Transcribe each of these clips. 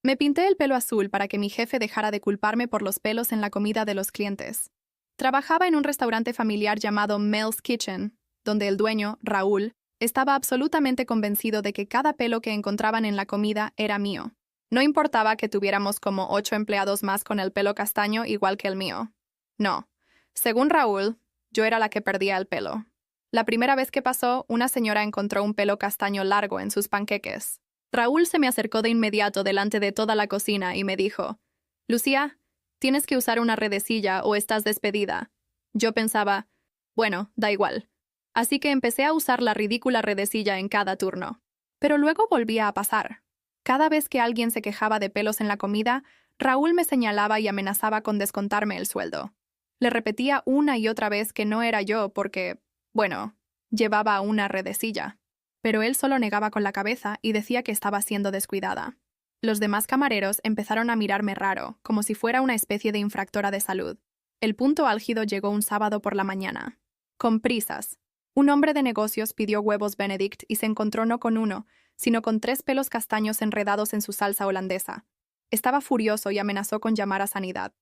Me pinté el pelo azul para que mi jefe dejara de culparme por los pelos en la comida de los clientes. Trabajaba en un restaurante familiar llamado Mel's Kitchen, donde el dueño, Raúl, estaba absolutamente convencido de que cada pelo que encontraban en la comida era mío. No importaba que tuviéramos como 8 empleados más con el pelo castaño igual que el mío. No. Según Raúl, yo era la que perdía el pelo. La primera vez que pasó, una señora encontró un pelo castaño largo en sus panqueques. Raúl se me acercó de inmediato delante de toda la cocina y me dijo: «Lucía, tienes que usar una redecilla o estás despedida». Yo pensaba, bueno, da igual. Así que empecé a usar la ridícula redecilla en cada turno. Pero luego volvía a pasar. Cada vez que alguien se quejaba de pelos en la comida, Raúl me señalaba y amenazaba con descontarme el sueldo. Le repetía una y otra vez que no era yo porque, bueno, llevaba una redecilla. Pero él solo negaba con la cabeza y decía que estaba siendo descuidada. Los demás camareros empezaron a mirarme raro, como si fuera una especie de infractora de salud. El punto álgido llegó un sábado por la mañana. Con prisas, un hombre de negocios pidió huevos Benedict y se encontró no con uno, sino con 3 pelos castaños enredados en su salsa holandesa. Estaba furioso y amenazó con llamar a sanidad.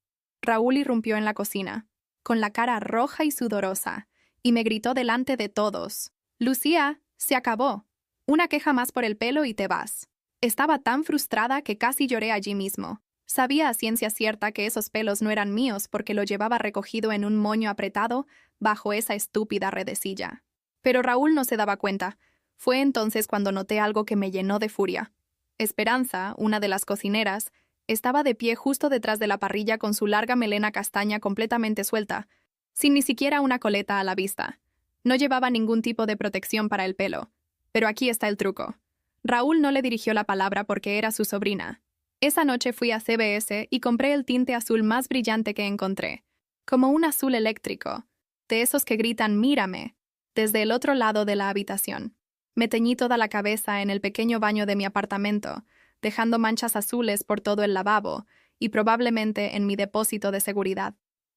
Raúl irrumpió en la cocina, con la cara roja y sudorosa, y me gritó delante de todos: «Lucía, se acabó. Una queja más por el pelo y te vas». Estaba tan frustrada que casi lloré allí mismo. Sabía a ciencia cierta que esos pelos no eran míos porque lo llevaba recogido en un moño apretado bajo esa estúpida redecilla. Pero Raúl no se daba cuenta. Fue entonces cuando noté algo que me llenó de furia. Esperanza, una de las cocineras, estaba de pie justo detrás de la parrilla con su larga melena castaña completamente suelta, sin ni siquiera una coleta a la vista. No llevaba ningún tipo de protección para el pelo. Pero aquí está el truco. Raúl no le dirigió la palabra porque era su sobrina. Esa noche fui a CVS y compré el tinte azul más brillante que encontré, como un azul eléctrico, de esos que gritan «mírame», desde el otro lado de la habitación. Me teñí toda la cabeza en el pequeño baño de mi apartamento, dejando manchas azules por todo el lavabo y probablemente en mi depósito de seguridad.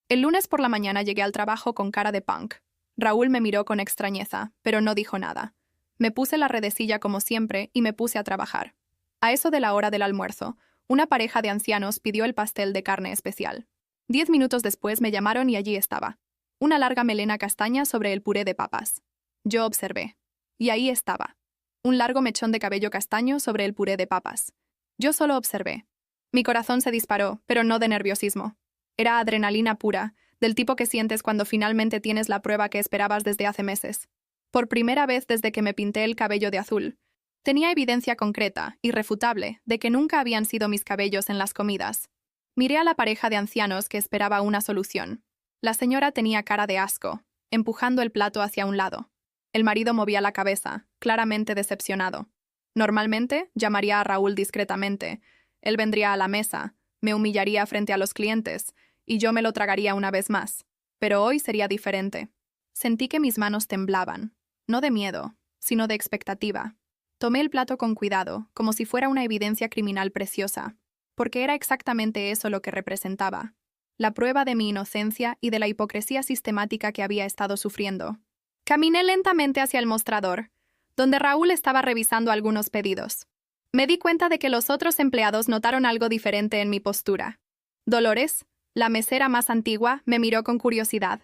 El lunes por la mañana llegué al trabajo con cara de punk. Raúl me miró con extrañeza, pero no dijo nada. Me puse la redecilla como siempre y me puse a trabajar. A eso de la hora del almuerzo, una pareja de ancianos pidió el pastel de carne especial. 10 minutos después me llamaron y allí estaba, una larga melena castaña sobre el puré de papas. Yo observé. Y ahí estaba, un largo mechón de cabello castaño sobre el puré de papas. Yo solo observé. Mi corazón se disparó, pero no de nerviosismo. Era adrenalina pura, del tipo que sientes cuando finalmente tienes la prueba que esperabas desde hace meses. Por primera vez desde que me pinté el cabello de azul, tenía evidencia concreta, irrefutable, de que nunca habían sido mis cabellos en las comidas. Miré a la pareja de ancianos que esperaba una solución. La señora tenía cara de asco, empujando el plato hacia un lado. El marido movía la cabeza, claramente decepcionado. Normalmente, llamaría a Raúl discretamente. Él vendría a la mesa, me humillaría frente a los clientes, y yo me lo tragaría una vez más. Pero hoy sería diferente. Sentí que mis manos temblaban, no de miedo, sino de expectativa. Tomé el plato con cuidado, como si fuera una evidencia criminal preciosa, porque era exactamente eso lo que representaba. La prueba de mi inocencia y de la hipocresía sistemática que había estado sufriendo. Caminé lentamente hacia el mostrador, donde Raúl estaba revisando algunos pedidos. Me di cuenta de que los otros empleados notaron algo diferente en mi postura. Dolores, la mesera más antigua, me miró con curiosidad.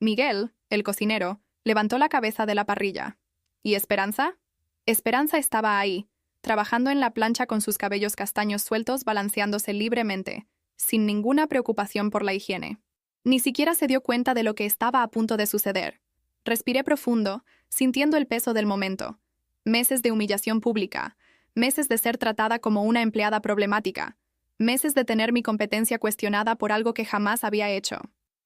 Miguel, el cocinero, levantó la cabeza de la parrilla. ¿Y Esperanza? Esperanza estaba ahí, trabajando en la plancha con sus cabellos castaños sueltos balanceándose libremente, sin ninguna preocupación por la higiene. Ni siquiera se dio cuenta de lo que estaba a punto de suceder. Respiré profundo, sintiendo el peso del momento. Meses de humillación pública, meses de ser tratada como una empleada problemática, meses de tener mi competencia cuestionada por algo que jamás había hecho.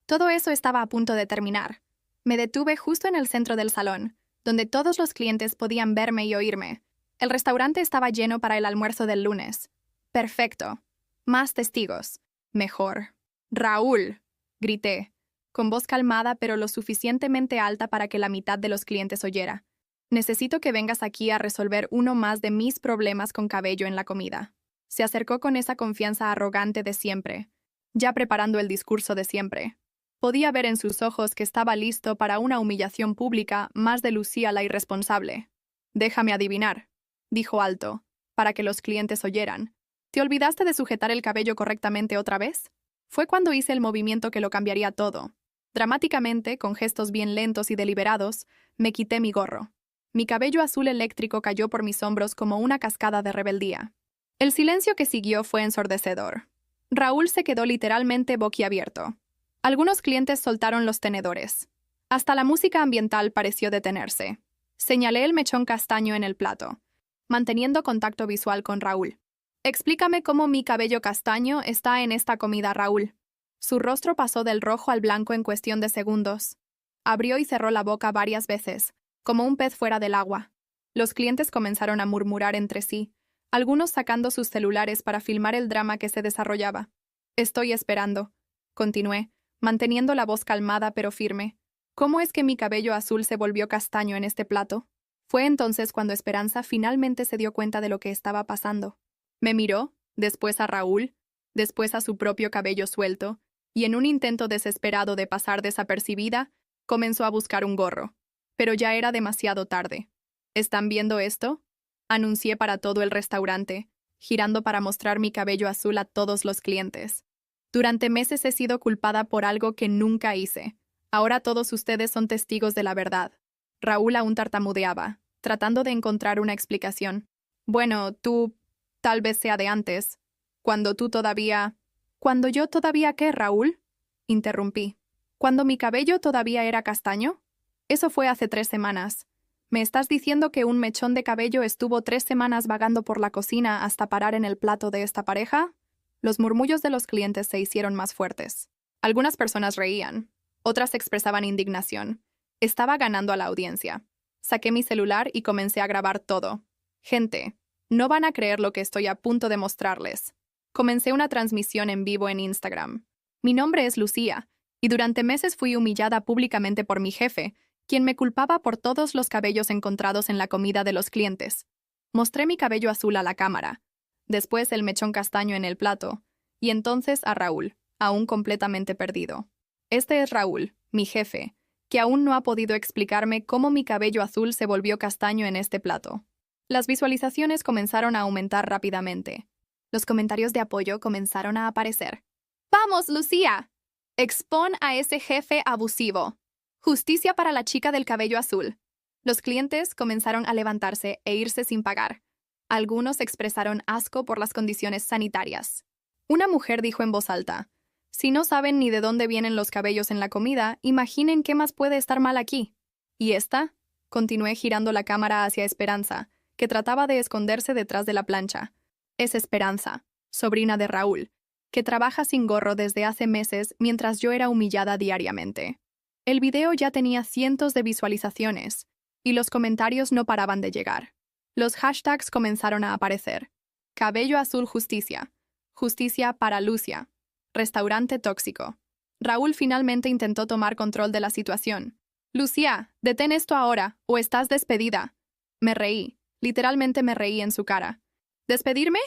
Todo eso estaba a punto de terminar. Me detuve justo en el centro del salón, donde todos los clientes podían verme y oírme. El restaurante estaba lleno para el almuerzo del lunes. Perfecto. Más testigos. Mejor. «Raúl», grité, con voz calmada pero lo suficientemente alta para que la mitad de los clientes oyera. «Necesito que vengas aquí a resolver uno más de mis problemas con cabello en la comida». Se acercó con esa confianza arrogante de siempre, ya preparando el discurso de siempre. Podía ver en sus ojos que estaba listo para una humillación pública más de Lucía la irresponsable. «Déjame adivinar», dijo alto, para que los clientes oyeran. ¿Te olvidaste de sujetar el cabello correctamente otra vez? Fue cuando hice el movimiento que lo cambiaría todo. Dramáticamente, con gestos bien lentos y deliberados, me quité mi gorro. Mi cabello azul eléctrico cayó por mis hombros como una cascada de rebeldía. El silencio que siguió fue ensordecedor. Raúl se quedó literalmente boquiabierto. Algunos clientes soltaron los tenedores. Hasta la música ambiental pareció detenerse. Señalé el mechón castaño en el plato, manteniendo contacto visual con Raúl. Explícame cómo mi cabello castaño está en esta comida, Raúl. Su rostro pasó del rojo al blanco en cuestión de segundos. Abrió y cerró la boca varias veces, como un pez fuera del agua. Los clientes comenzaron a murmurar entre sí, algunos sacando sus celulares para filmar el drama que se desarrollaba. Estoy esperando, continué, manteniendo la voz calmada pero firme. ¿Cómo es que mi cabello azul se volvió castaño en este plato? Fue entonces cuando Esperanza finalmente se dio cuenta de lo que estaba pasando. Me miró, después a Raúl, después a su propio cabello suelto, y en un intento desesperado de pasar desapercibida, comenzó a buscar un gorro. Pero ya era demasiado tarde. ¿Están viendo esto? Anuncié para todo el restaurante, girando para mostrar mi cabello azul a todos los clientes. Durante meses he sido culpada por algo que nunca hice. Ahora todos ustedes son testigos de la verdad. Raúl aún tartamudeaba, tratando de encontrar una explicación. Bueno, tú... tal vez sea de antes. Cuando tú todavía... ¿Cuando yo todavía qué, Raúl? Interrumpí. ¿Cuando mi cabello todavía era castaño? Eso fue hace 3 semanas. ¿Me estás diciendo que un mechón de cabello estuvo 3 semanas vagando por la cocina hasta parar en el plato de esta pareja? Los murmullos de los clientes se hicieron más fuertes. Algunas personas reían. Otras expresaban indignación. Estaba ganando a la audiencia. Saqué mi celular y comencé a grabar todo. Gente, no van a creer lo que estoy a punto de mostrarles. Comencé una transmisión en vivo en Instagram. Mi nombre es Lucía, y durante meses fui humillada públicamente por mi jefe, quien me culpaba por todos los cabellos encontrados en la comida de los clientes. Mostré mi cabello azul a la cámara, después el mechón castaño en el plato, y entonces a Raúl, aún completamente perdido. Este es Raúl, mi jefe, que aún no ha podido explicarme cómo mi cabello azul se volvió castaño en este plato. Las visualizaciones comenzaron a aumentar rápidamente. Los comentarios de apoyo comenzaron a aparecer. ¡Vamos, Lucía! Expon a ese jefe abusivo. Justicia para la chica del cabello azul. Los clientes comenzaron a levantarse e irse sin pagar. Algunos expresaron asco por las condiciones sanitarias. Una mujer dijo en voz alta, «Si no saben ni de dónde vienen los cabellos en la comida, imaginen qué más puede estar mal aquí». ¿Y esta? Continué girando la cámara hacia Esperanza, que trataba de esconderse detrás de la plancha. Es Esperanza, sobrina de Raúl, que trabaja sin gorro desde hace meses mientras yo era humillada diariamente. El video ya tenía cientos de visualizaciones, y los comentarios no paraban de llegar. Los hashtags comenzaron a aparecer. Cabello azul justicia. Justicia para Lucia. Restaurante tóxico. Raúl finalmente intentó tomar control de la situación. «Lucía, detén esto ahora, o estás despedida». Me reí, literalmente me reí en su cara. ¿Despedirme?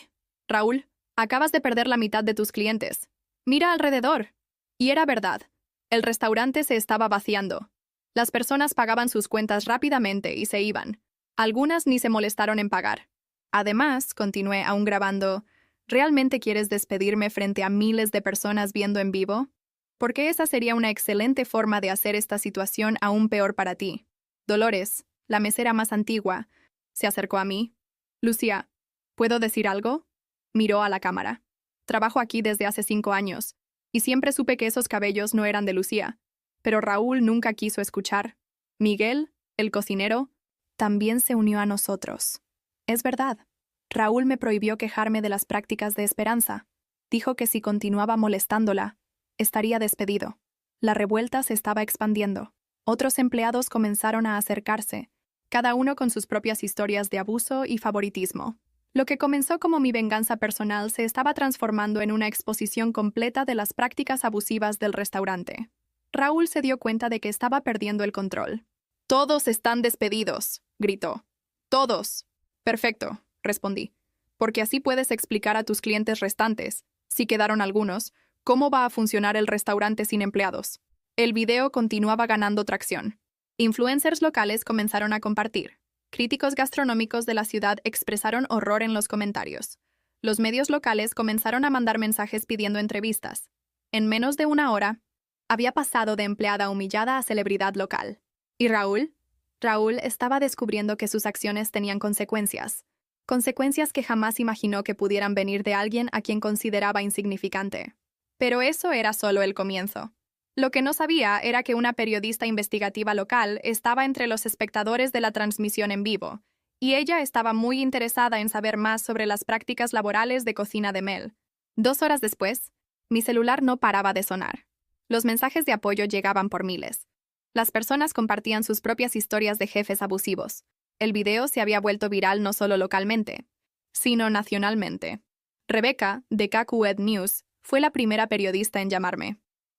Raúl, acabas de perder la mitad de tus clientes. Mira alrededor. Y era verdad. El restaurante se estaba vaciando. Las personas pagaban sus cuentas rápidamente y se iban. Algunas ni se molestaron en pagar. Además, continué aún grabando, ¿realmente quieres despedirme frente a miles de personas viendo en vivo? Porque esa sería una excelente forma de hacer esta situación aún peor para ti. Dolores, la mesera más antigua, se acercó a mí. Lucía, ¿puedo decir algo? Miró a la cámara. Trabajo aquí desde hace 5 años, y siempre supe que esos cabellos no eran de Lucía. Pero Raúl nunca quiso escuchar. Miguel, el cocinero, también se unió a nosotros. Es verdad. Raúl me prohibió quejarme de las prácticas de Esperanza. Dijo que si continuaba molestándola, estaría despedido. La revuelta se estaba expandiendo. Otros empleados comenzaron a acercarse, cada uno con sus propias historias de abuso y favoritismo. Lo que comenzó como mi venganza personal se estaba transformando en una exposición completa de las prácticas abusivas del restaurante. Raúl se dio cuenta de que estaba perdiendo el control. «Todos están despedidos», gritó. «Todos». «Perfecto», respondí. «Porque así puedes explicar a tus clientes restantes, si quedaron algunos, cómo va a funcionar el restaurante sin empleados». El video continuaba ganando tracción. Influencers locales comenzaron a compartir. Críticos gastronómicos de la ciudad expresaron horror en los comentarios. Los medios locales comenzaron a mandar mensajes pidiendo entrevistas. En menos de una hora, había pasado de empleada humillada a celebridad local. ¿Y Raúl? Raúl estaba descubriendo que sus acciones tenían consecuencias. Consecuencias que jamás imaginó que pudieran venir de alguien a quien consideraba insignificante. Pero eso era solo el comienzo. Lo que no sabía era que una periodista investigativa local estaba entre los espectadores de la transmisión en vivo, y ella estaba muy interesada en saber más sobre las prácticas laborales de cocina de Mel. 2 horas después, mi celular no paraba de sonar. Los mensajes de apoyo llegaban por miles. Las personas compartían sus propias historias de jefes abusivos. El video se había vuelto viral no solo localmente, sino nacionalmente. Rebecca, de KQED News, fue la primera periodista en llamarme.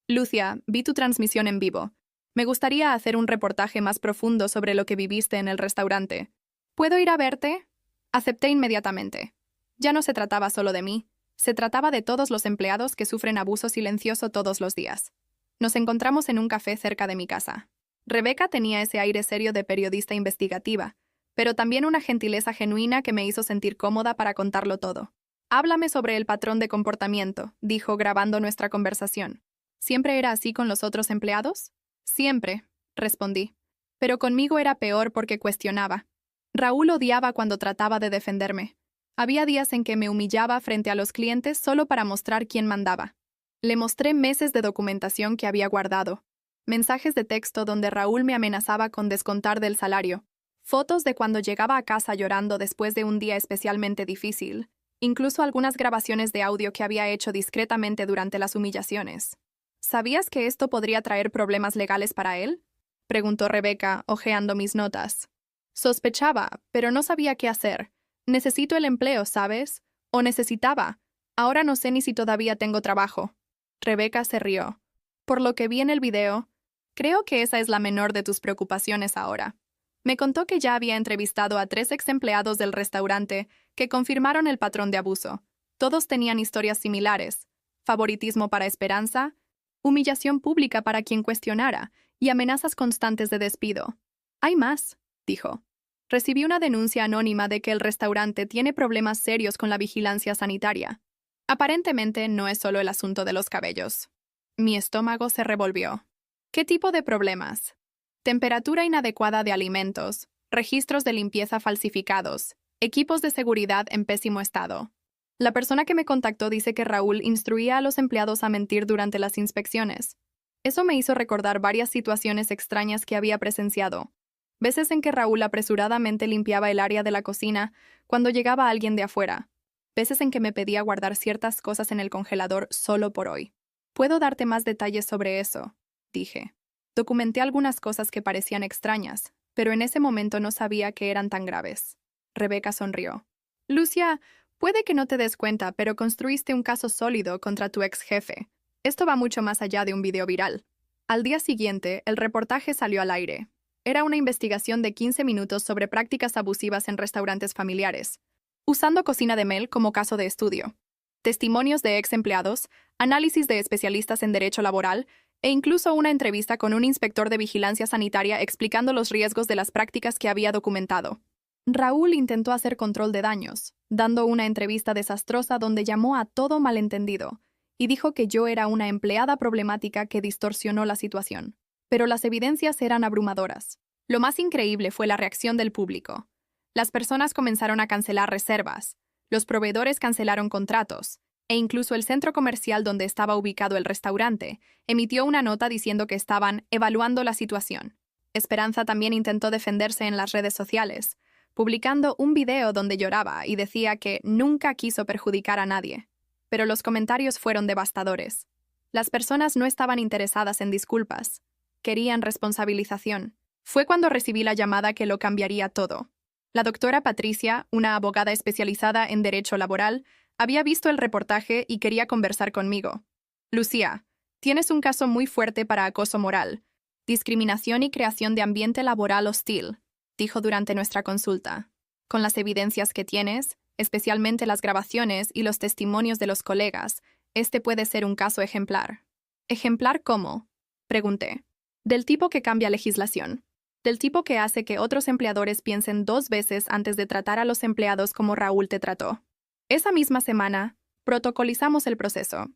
Lucia, vi tu transmisión en vivo. Me gustaría hacer un reportaje más profundo sobre lo que viviste en el restaurante. ¿Puedo ir a verte? Acepté inmediatamente. Ya no se trataba solo de mí, se trataba de todos los empleados que sufren abuso silencioso todos los días. Nos encontramos en un café cerca de mi casa. Rebecca tenía ese aire serio de periodista investigativa, pero también una gentileza genuina que me hizo sentir cómoda para contarlo todo. Háblame sobre el patrón de comportamiento, dijo grabando nuestra conversación. ¿Siempre era así con los otros empleados? Siempre, respondí. Pero conmigo era peor porque cuestionaba. Raúl odiaba cuando trataba de defenderme. Había días en que me humillaba frente a los clientes solo para mostrar quién mandaba. Le mostré meses de documentación que había guardado. Mensajes de texto donde Raúl me amenazaba con descontar del salario. Fotos de cuando llegaba a casa llorando después de un día especialmente difícil. Incluso algunas grabaciones de audio que había hecho discretamente durante las humillaciones. ¿Sabías que esto podría traer problemas legales para él? Preguntó Rebecca, hojeando mis notas. Sospechaba, pero no sabía qué hacer. Necesito el empleo, ¿sabes? O necesitaba. Ahora no sé ni si todavía tengo trabajo. Rebecca se rió. Por lo que vi en el video, creo que esa es la menor de tus preocupaciones ahora. Me contó que ya había entrevistado a 3 ex empleados del restaurante que confirmaron el patrón de abuso. Todos tenían historias similares: favoritismo para Esperanza, humillación pública para quien cuestionara y amenazas constantes de despido. Hay más, dijo. Recibí una denuncia anónima de que el restaurante tiene problemas serios con la vigilancia sanitaria. Aparentemente no es solo el asunto de los cabellos. Mi estómago se revolvió. ¿Qué tipo de problemas? Temperatura inadecuada de alimentos, registros de limpieza falsificados, equipos de seguridad en pésimo estado. La persona que me contactó dice que Raúl instruía a los empleados a mentir durante las inspecciones. Eso me hizo recordar varias situaciones extrañas que había presenciado. Veces en que Raúl apresuradamente limpiaba el área de la cocina cuando llegaba alguien de afuera. Veces en que me pedía guardar ciertas cosas en el congelador solo por hoy. Puedo darte más detalles sobre eso, dije. Documenté algunas cosas que parecían extrañas, pero en ese momento no sabía que eran tan graves. Rebecca sonrió. Lucia, puede que no te des cuenta, pero construiste un caso sólido contra tu ex jefe. Esto va mucho más allá de un video viral. Al día siguiente, el reportaje salió al aire. Era una investigación de 15 minutos sobre prácticas abusivas en restaurantes familiares, usando Cocina de Mel como caso de estudio. Testimonios de ex empleados, análisis de especialistas en derecho laboral e incluso una entrevista con un inspector de vigilancia sanitaria explicando los riesgos de las prácticas que había documentado. Raúl intentó hacer control de daños, dando una entrevista desastrosa donde llamó a todo malentendido y dijo que yo era una empleada problemática que distorsionó la situación. Pero las evidencias eran abrumadoras. Lo más increíble fue la reacción del público. Las personas comenzaron a cancelar reservas, los proveedores cancelaron contratos, e incluso el centro comercial donde estaba ubicado el restaurante emitió una nota diciendo que estaban evaluando la situación. Esperanza también intentó defenderse en las redes sociales, publicando un video donde lloraba y decía que nunca quiso perjudicar a nadie. Pero los comentarios fueron devastadores. Las personas no estaban interesadas en disculpas. Querían responsabilización. Fue cuando recibí la llamada que lo cambiaría todo. La doctora Patricia, una abogada especializada en derecho laboral, había visto el reportaje y quería conversar conmigo. Lucía, tienes un caso muy fuerte para acoso moral, discriminación y creación de ambiente laboral hostil, dijo durante nuestra consulta. Con las evidencias que tienes, especialmente las grabaciones y los testimonios de los colegas, este puede ser un caso ejemplar. ¿Ejemplar cómo? Pregunté. Del tipo que cambia legislación. Del tipo que hace que otros empleadores piensen 2 veces antes de tratar a los empleados como Raúl te trató. Esa misma semana, protocolizamos el proceso.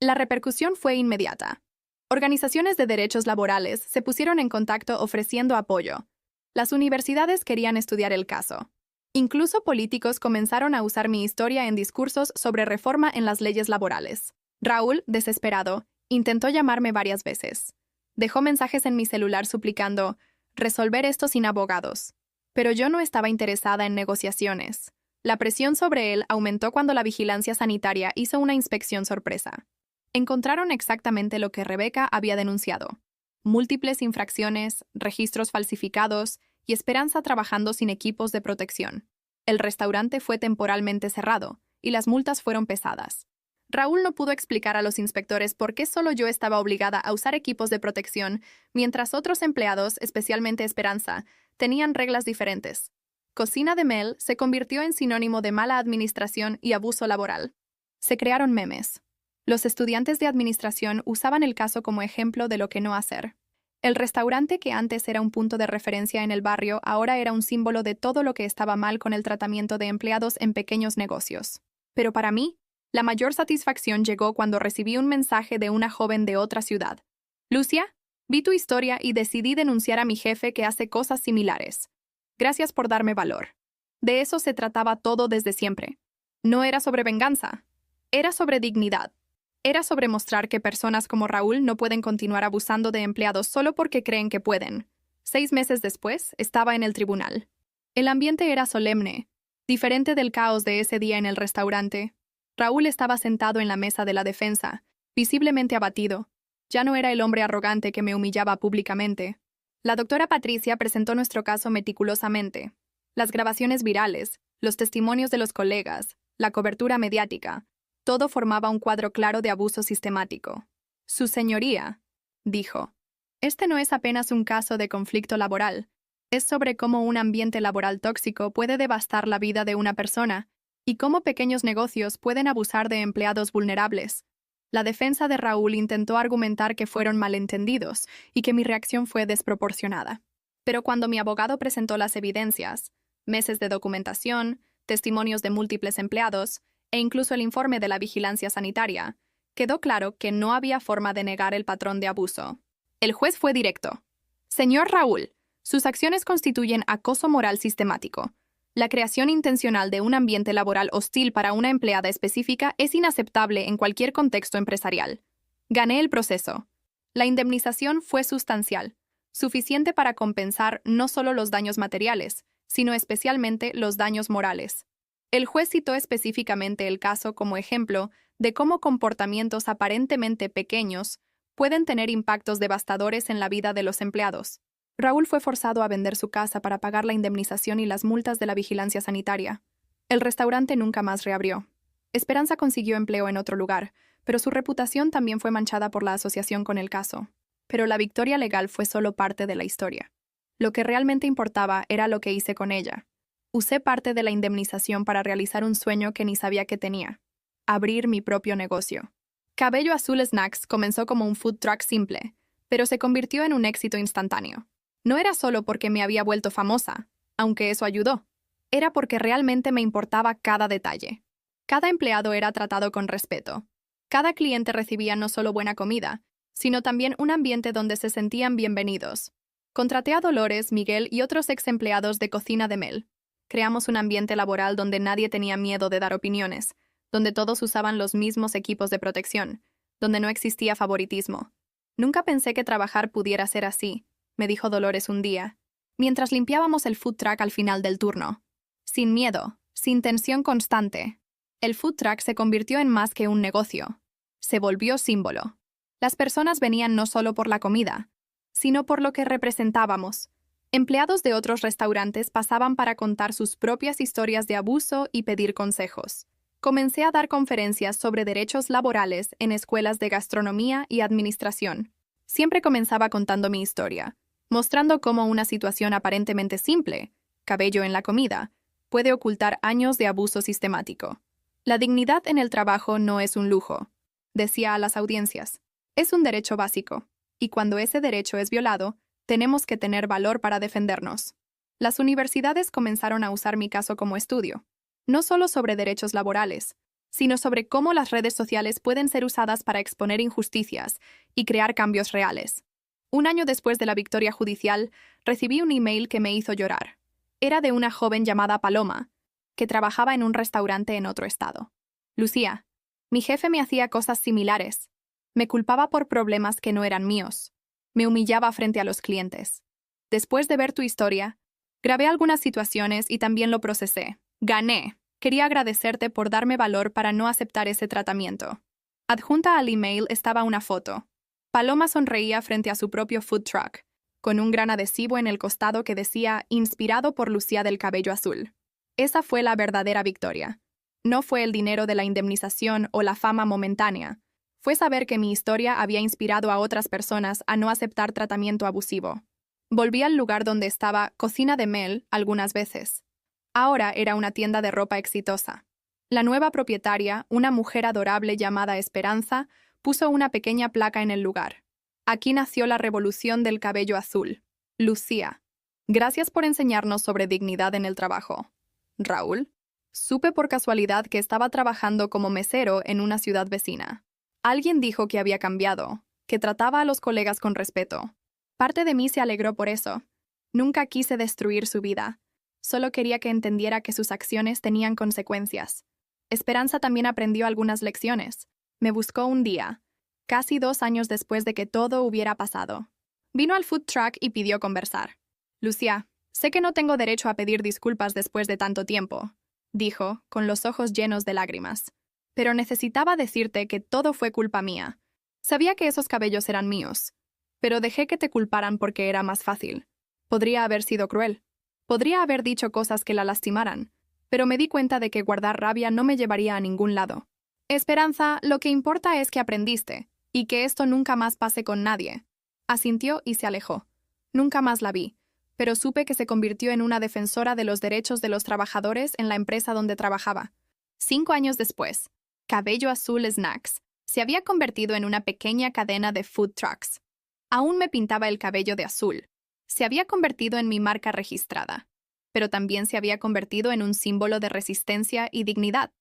La repercusión fue inmediata. Organizaciones de derechos laborales se pusieron en contacto ofreciendo apoyo. Las universidades querían estudiar el caso. Incluso políticos comenzaron a usar mi historia en discursos sobre reforma en las leyes laborales. Raúl, desesperado, intentó llamarme varias veces. Dejó mensajes en mi celular suplicando resolver esto sin abogados. Pero yo no estaba interesada en negociaciones. La presión sobre él aumentó cuando la vigilancia sanitaria hizo una inspección sorpresa. Encontraron exactamente lo que Rebeca había denunciado: múltiples infracciones, registros falsificados y Esperanza trabajando sin equipos de protección. El restaurante fue temporalmente cerrado y las multas fueron pesadas. Raúl no pudo explicar a los inspectores por qué solo yo estaba obligada a usar equipos de protección, mientras otros empleados, especialmente Esperanza, tenían reglas diferentes. Cocina de Mel se convirtió en sinónimo de mala administración y abuso laboral. Se crearon memes. Los estudiantes de administración usaban el caso como ejemplo de lo que no hacer. El restaurante, que antes era un punto de referencia en el barrio, ahora era un símbolo de todo lo que estaba mal con el tratamiento de empleados en pequeños negocios. Pero para mí, la mayor satisfacción llegó cuando recibí un mensaje de una joven de otra ciudad. Lucia, vi tu historia y decidí denunciar a mi jefe que hace cosas similares. Gracias por darme valor. De eso se trataba todo desde siempre. No era sobre venganza. Era sobre dignidad. Era sobre mostrar que personas como Raúl no pueden continuar abusando de empleados solo porque creen que pueden. 6 meses después, estaba en el tribunal. El ambiente era solemne, diferente del caos de ese día en el restaurante. Raúl estaba sentado en la mesa de la defensa, visiblemente abatido. Ya no era el hombre arrogante que me humillaba públicamente. La doctora Patricia presentó nuestro caso meticulosamente. Las grabaciones virales, los testimonios de los colegas, la cobertura mediática, todo formaba un cuadro claro de abuso sistemático. Su señoría, dijo, este no es apenas un caso de conflicto laboral, es sobre cómo un ambiente laboral tóxico puede devastar la vida de una persona y cómo pequeños negocios pueden abusar de empleados vulnerables. La defensa de Raúl intentó argumentar que fueron malentendidos y que mi reacción fue desproporcionada. Pero cuando mi abogado presentó las evidencias, meses de documentación, testimonios de múltiples empleados e incluso el informe de la vigilancia sanitaria, quedó claro que no había forma de negar el patrón de abuso. El juez fue directo. Señor Raúl, sus acciones constituyen acoso moral sistemático. La creación intencional de un ambiente laboral hostil para una empleada específica es inaceptable en cualquier contexto empresarial. Gané el proceso. La indemnización fue sustancial, suficiente para compensar no solo los daños materiales, sino especialmente los daños morales. El juez citó específicamente el caso como ejemplo de cómo comportamientos aparentemente pequeños pueden tener impactos devastadores en la vida de los empleados. Raúl fue forzado a vender su casa para pagar la indemnización y las multas de la vigilancia sanitaria. El restaurante nunca más reabrió. Esperanza consiguió empleo en otro lugar, pero su reputación también fue manchada por la asociación con el caso. Pero la victoria legal fue solo parte de la historia. Lo que realmente importaba era lo que hice con ella. Usé parte de la indemnización para realizar un sueño que ni sabía que tenía: abrir mi propio negocio. Cabello Azul Snacks comenzó como un food truck simple, pero se convirtió en un éxito instantáneo. No era solo porque me había vuelto famosa, aunque eso ayudó. Era porque realmente me importaba cada detalle. Cada empleado era tratado con respeto. Cada cliente recibía no solo buena comida, sino también un ambiente donde se sentían bienvenidos. Contraté a Dolores, Miguel y otros ex empleados de Cocina de Mel. Creamos un ambiente laboral donde nadie tenía miedo de dar opiniones, donde todos usaban los mismos equipos de protección, donde no existía favoritismo. Nunca pensé que trabajar pudiera ser así, me dijo Dolores un día, mientras limpiábamos el food truck al final del turno. Sin miedo, sin tensión constante. El food truck se convirtió en más que un negocio. Se volvió símbolo. Las personas venían no solo por la comida, sino por lo que representábamos. Empleados de otros restaurantes pasaban para contar sus propias historias de abuso y pedir consejos. Comencé a dar conferencias sobre derechos laborales en escuelas de gastronomía y administración. Siempre comenzaba contando mi historia, mostrando cómo una situación aparentemente simple, cabello en la comida, puede ocultar años de abuso sistemático. La dignidad en el trabajo no es un lujo, decía a las audiencias. Es un derecho básico, y cuando ese derecho es violado, tenemos que tener valor para defendernos. Las universidades comenzaron a usar mi caso como estudio. No solo sobre derechos laborales, sino sobre cómo las redes sociales pueden ser usadas para exponer injusticias y crear cambios reales. Un año después de la victoria judicial, recibí un email que me hizo llorar. Era de una joven llamada Paloma, que trabajaba en un restaurante en otro estado. Lucía, mi jefe me hacía cosas similares. Me culpaba por problemas que no eran míos. Me humillaba frente a los clientes. Después de ver tu historia, grabé algunas situaciones y también lo procesé. Gané. Quería agradecerte por darme valor para no aceptar ese tratamiento. Adjunta al email estaba una foto. Paloma sonreía frente a su propio food truck, con un gran adhesivo en el costado que decía «Inspirado por Lucía del cabello azul». Esa fue la verdadera victoria. No fue el dinero de la indemnización o la fama momentánea. Fue saber que mi historia había inspirado a otras personas a no aceptar tratamiento abusivo. Volví al lugar donde estaba Cocina de Mel algunas veces. Ahora era una tienda de ropa exitosa. La nueva propietaria, una mujer adorable llamada Esperanza, puso una pequeña placa en el lugar. Aquí nació la revolución del cabello azul. Lucía. Gracias por enseñarnos sobre dignidad en el trabajo. Raúl. Supe por casualidad que estaba trabajando como mesero en una ciudad vecina. Alguien dijo que había cambiado, que trataba a los colegas con respeto. Parte de mí se alegró por eso. Nunca quise destruir su vida. Solo quería que entendiera que sus acciones tenían consecuencias. Esperanza también aprendió algunas lecciones. Me buscó un día, casi 2 años después de que todo hubiera pasado. Vino al food truck y pidió conversar. Lucía, sé que no tengo derecho a pedir disculpas después de tanto tiempo, dijo, con los ojos llenos de lágrimas. Pero necesitaba decirte que todo fue culpa mía. Sabía que esos cabellos eran míos, pero dejé que te culparan porque era más fácil. Podría haber sido cruel. Podría haber dicho cosas que la lastimaran, pero me di cuenta de que guardar rabia no me llevaría a ningún lado. Esperanza, lo que importa es que aprendiste, y que esto nunca más pase con nadie. Asintió y se alejó. Nunca más la vi, pero supe que se convirtió en una defensora de los derechos de los trabajadores en la empresa donde trabajaba. 5 años después, Cabello Azul Snacks se había convertido en una pequeña cadena de food trucks. Aún me pintaba el cabello de azul. Se había convertido en mi marca registrada, pero también se había convertido en un símbolo de resistencia y dignidad.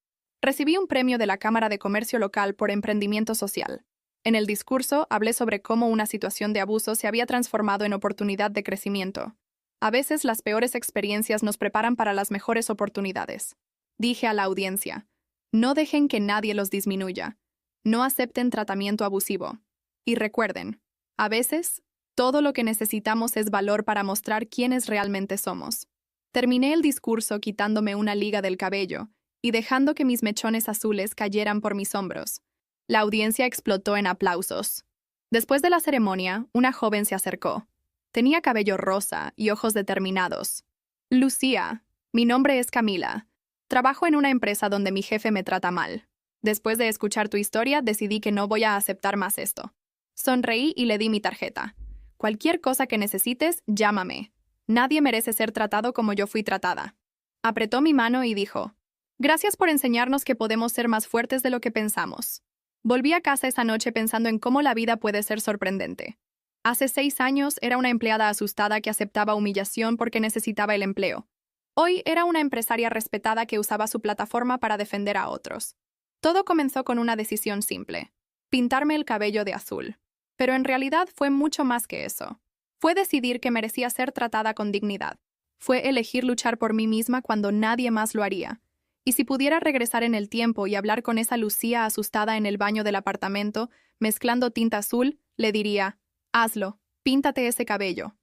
Recibí un premio de la Cámara de Comercio local por emprendimiento social. En el discurso hablé sobre cómo una situación de abuso se había transformado en oportunidad de crecimiento. A veces las peores experiencias nos preparan para las mejores oportunidades. Dije a la audiencia, no dejen que nadie los disminuya. No acepten tratamiento abusivo. Y recuerden, a veces, todo lo que necesitamos es valor para mostrar quiénes realmente somos. Terminé el discurso quitándome una liga del cabello y dejando que mis mechones azules cayeran por mis hombros. La audiencia explotó en aplausos. Después de la ceremonia, una joven se acercó. Tenía cabello rosa y ojos determinados. Lucía, mi nombre es Camila. Trabajo en una empresa donde mi jefe me trata mal. Después de escuchar tu historia, decidí que no voy a aceptar más esto. Sonreí y le di mi tarjeta. Cualquier cosa que necesites, llámame. Nadie merece ser tratado como yo fui tratada. Apretó mi mano y dijo, gracias por enseñarnos que podemos ser más fuertes de lo que pensamos. Volví a casa esa noche pensando en cómo la vida puede ser sorprendente. Hace 6 años era una empleada asustada que aceptaba humillación porque necesitaba el empleo. Hoy era una empresaria respetada que usaba su plataforma para defender a otros. Todo comenzó con una decisión simple: pintarme el cabello de azul. Pero en realidad fue mucho más que eso. Fue decidir que merecía ser tratada con dignidad. Fue elegir luchar por mí misma cuando nadie más lo haría. Y si pudiera regresar en el tiempo y hablar con esa Lucía asustada en el baño del apartamento, mezclando tinta azul, le diría, hazlo, píntate ese cabello.